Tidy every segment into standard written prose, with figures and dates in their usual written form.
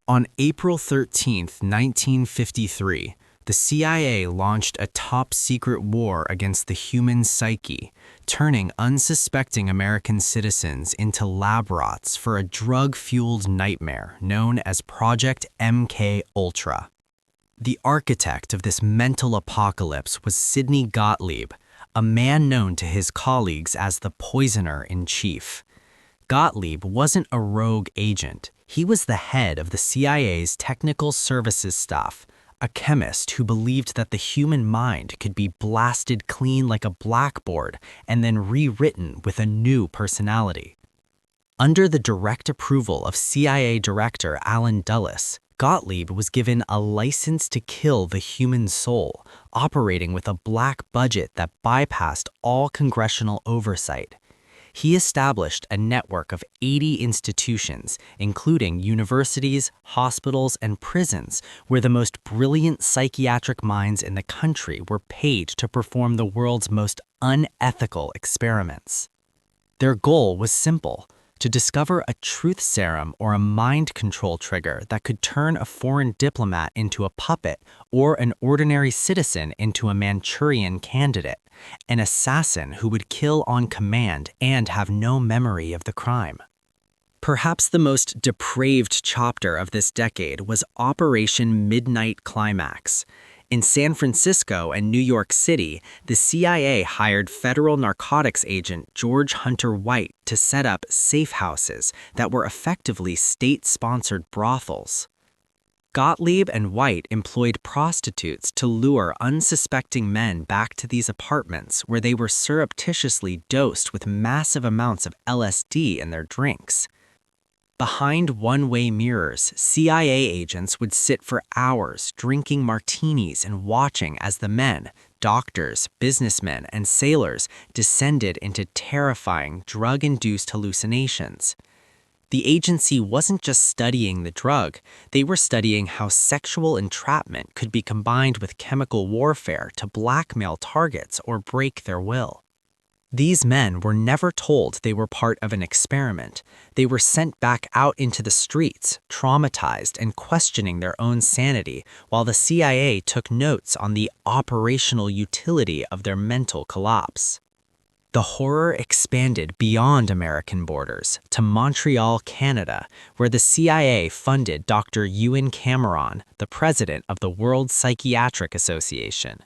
On April 13, 1953, the CIA launched a top-secret war against the human psyche, turning unsuspecting American citizens into lab rats for a drug-fueled nightmare known as Project MKUltra. The architect of this mental apocalypse was Sidney Gottlieb, a man known to his colleagues as the Poisoner-in-Chief. Gottlieb wasn't a rogue agent. He was the head of the CIA's technical services staff, a chemist who believed that the human mind could be blasted clean like a blackboard and then rewritten with a new personality. Under the direct approval of CIA Director Allen Dulles, Gottlieb was given a license to kill the human soul, operating with a black budget that bypassed all congressional oversight. He established a network of 80 institutions, including universities, hospitals, and prisons, where the most brilliant psychiatric minds in the country were paid to perform the world's most unethical experiments. Their goal was simple: to discover a truth serum or a mind control trigger that could turn a foreign diplomat into a puppet or an ordinary citizen into a Manchurian candidate, an assassin who would kill on command and have no memory of the crime. Perhaps the most depraved chapter of this decade was Operation Midnight Climax. In San Francisco and New York City, the CIA hired federal narcotics agent George Hunter White to set up safe houses that were effectively state-sponsored brothels. Gottlieb and White employed prostitutes to lure unsuspecting men back to these apartments where they were surreptitiously dosed with massive amounts of LSD in their drinks. Behind one-way mirrors, CIA agents would sit for hours drinking martinis and watching as the men, doctors, businessmen, and sailors descended into terrifying drug-induced hallucinations. The agency wasn't just studying the drug, they were studying how sexual entrapment could be combined with chemical warfare to blackmail targets or break their will. These men were never told they were part of an experiment. They were sent back out into the streets, traumatized and questioning their own sanity, while the CIA took notes on the operational utility of their mental collapse. The horror expanded beyond American borders to Montreal, Canada, where the CIA funded Dr. Ewan Cameron, the president of the World Psychiatric Association.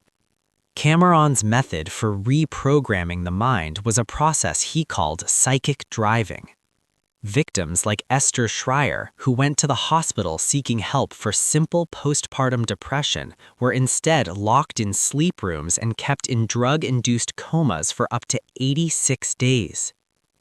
Cameron's method for reprogramming the mind was a process he called psychic driving. Victims like Esther Schreier, who went to the hospital seeking help for simple postpartum depression, were instead locked in sleep rooms and kept in drug-induced comas for up to 86 days.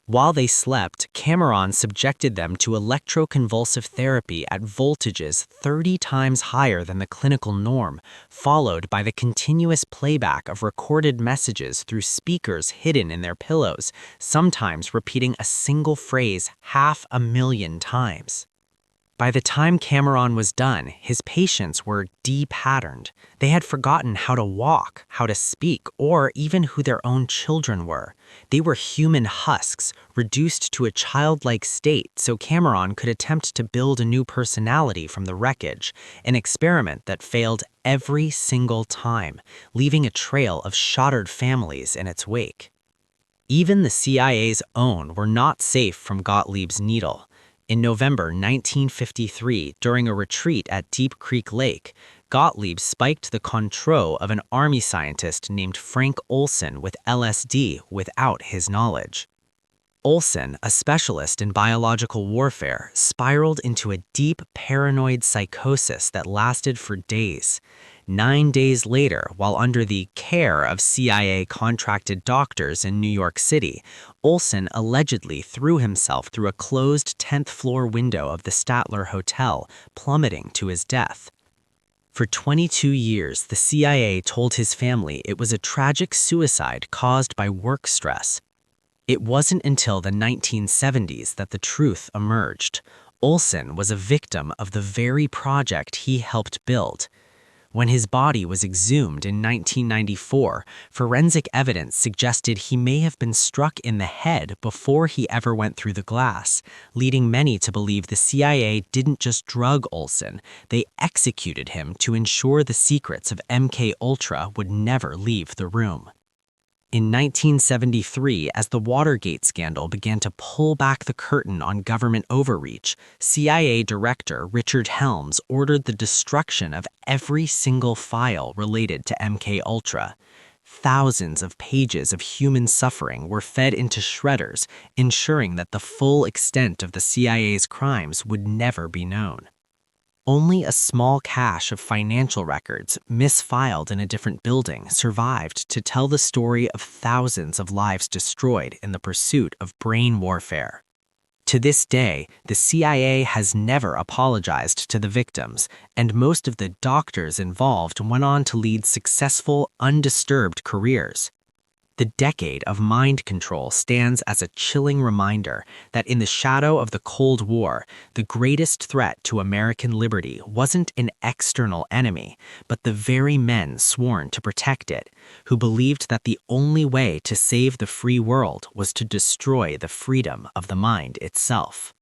While they slept, Cameron subjected them to electroconvulsive therapy at voltages 30 times higher than the clinical norm, followed by the continuous playback of recorded messages through speakers hidden in their pillows, sometimes repeating a single phrase 500,000 times. By the time Cameron was done, his patients were de-patterned. They had forgotten how to walk, how to speak, or even who their own children were. They were human husks, reduced to a childlike state so Cameron could attempt to build a new personality from the wreckage, an experiment that failed every single time, leaving a trail of shattered families in its wake. Even the CIA's own were not safe from Gottlieb's needle. In November 1953, during a retreat at Deep Creek Lake, Gottlieb spiked the control of an army scientist named Frank Olson with LSD without his knowledge. Olson, a specialist in biological warfare, spiraled into a deep paranoid psychosis that lasted for days. 9 days later, while under the care of CIA-contracted doctors in New York City, Olson allegedly threw himself through a closed 10th-floor window of the Statler Hotel, plummeting to his death. For 22 years, the CIA told his family it was a tragic suicide caused by work stress. It wasn't until the 1970s that the truth emerged. Olson was a victim of the very project he helped build. When his body was exhumed in 1994, forensic evidence suggested he may have been struck in the head before he ever went through the glass, leading many to believe the CIA didn't just drug Olson, they executed him to ensure the secrets of MKUltra would never leave the room. In 1973, as the Watergate scandal began to pull back the curtain on government overreach, CIA Director Richard Helms ordered the destruction of every single file related to MKUltra. Thousands of pages of human suffering were fed into shredders, ensuring that the full extent of the CIA's crimes would never be known. Only a small cache of financial records, misfiled in a different building, survived to tell the story of thousands of lives destroyed in the pursuit of brain warfare. To this day, the CIA has never apologized to the victims, and most of the doctors involved went on to lead successful, undisturbed careers. The decade of mind control stands as a chilling reminder that in the shadow of the Cold War, the greatest threat to American liberty wasn't an external enemy, but the very men sworn to protect it, who believed that the only way to save the free world was to destroy the freedom of the mind itself.